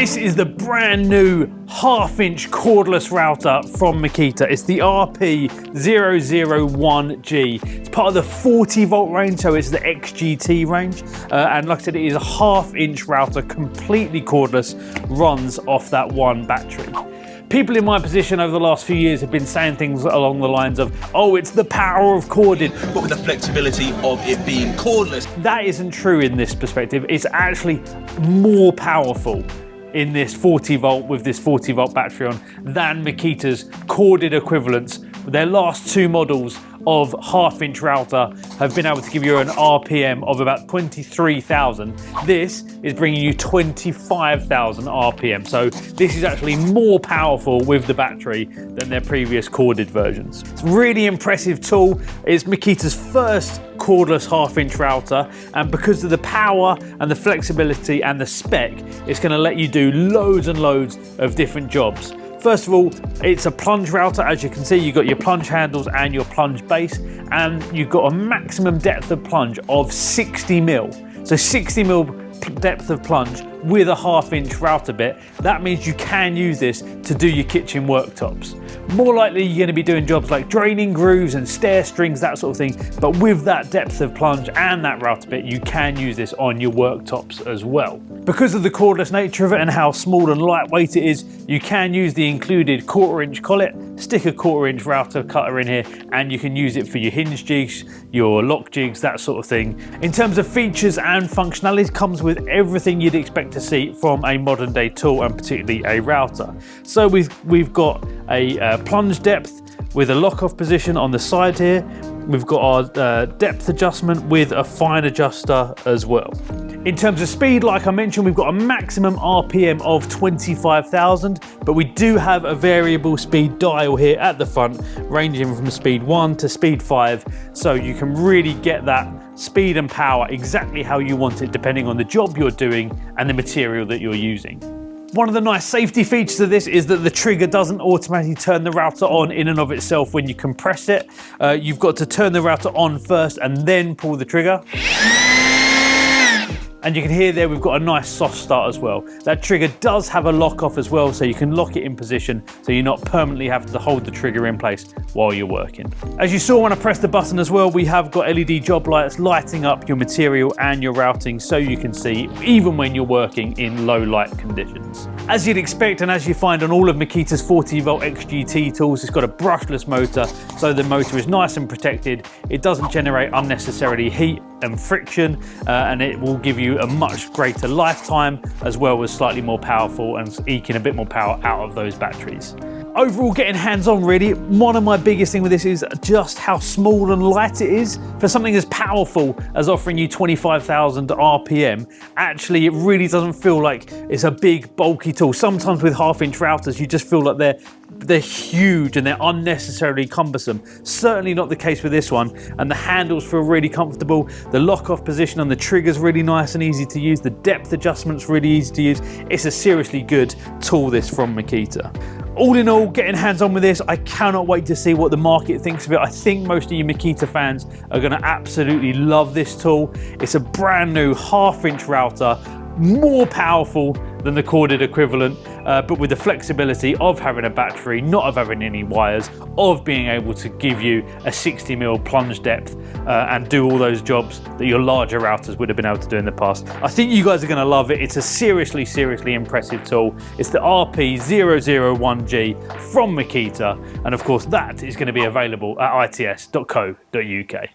This is the brand new half-inch cordless router from Makita. It's the RP001G. It's part of the 40 volt range, so it's the XGT range. And like I said, it is a half-inch router, completely cordless, runs off that one battery. People in my position over the last few years have been saying things along the lines of, oh, it's the power of corded, but with the flexibility of it being cordless. That isn't true in this perspective. It's actually more powerful in this 40 volt with this 40 volt battery on than Makita's corded equivalents. Their last two models of half-inch router have been able to give you an RPM of about 23,000. This is bringing you 25,000 RPM. So this is actually more powerful with the battery than their previous corded versions. It's a really impressive tool. It's Makita's first cordless half-inch router, and because of the power and the flexibility and the spec, it's going to let you do loads and loads of different jobs. First of all, it's a plunge router. As you can see, you've got your plunge handles and your plunge base, and you've got a maximum depth of plunge of 60 mil. So 60 mil depth of plunge with a half-inch router bit. That means you can use this to do your kitchen worktops. More likely you're going to be doing jobs like draining grooves and stair strings, that sort of thing, but with that depth of plunge and that router bit, you can use this on your worktops as well. Because of the cordless nature of it and how small and lightweight it is, you can use the included 1/4-inch collet, stick a 1/4-inch router cutter in here, and you can use it for your hinge jigs, your lock jigs, that sort of thing. In terms of features and functionality, it comes with everything you'd expect to see from a modern day tool, and particularly a router. So we've got a plunge depth with a lock-off position on the side here. We've got our depth adjustment with a fine adjuster as well. In terms of speed, like I mentioned, we've got a maximum RPM of 25,000, but we do have a variable speed dial here at the front, ranging from speed 1 to speed 5, so you can really get that speed and power exactly how you want it, depending on the job you're doing and the material that you're using. One of the nice safety features of this is that the trigger doesn't automatically turn the router on in and of itself when you compress it. You've got to turn the router on first and then pull the trigger. And you can hear there we've got a nice soft start as well. That trigger does have a lock off as well, so you can lock it in position so you're not permanently having to hold the trigger in place while you're working. As you saw when I pressed the button as well, we have got LED job lights lighting up your material and your routing so you can see even when you're working in low light conditions. As you'd expect, and as you find on all of Makita's 40 volt XGT tools, it's got a brushless motor, so the motor is nice and protected. It doesn't generate unnecessarily heat and friction, and it will give you a much greater lifetime, as well as slightly more powerful and eking a bit more power out of those batteries. Overall, getting hands-on really, one of my biggest things with this is just how small and light it is. For something as powerful as offering you 25,000 RPM, actually it really doesn't feel like it's a big bulky tool. Sometimes with half-inch routers you just feel like they're huge and they're unnecessarily cumbersome. Certainly not the case with this one, and the handles feel really comfortable. The lock-off position on the trigger's really nice and easy to use. The depth adjustment's really easy to use. It's a seriously good tool, this from Makita. All in all, getting hands-on with this, I cannot wait to see what the market thinks of it. I think most of you Makita fans are going to absolutely love this tool. It's a brand new half-inch router, more powerful than the corded equivalent, but with the flexibility of having a battery, not of having any wires, of being able to give you a 60 mil plunge depth and do all those jobs that your larger routers would have been able to do in the past. I think you guys are going to love it. It's a seriously impressive tool. It's the RP001G from Makita, and of course that is going to be available at its.co.uk.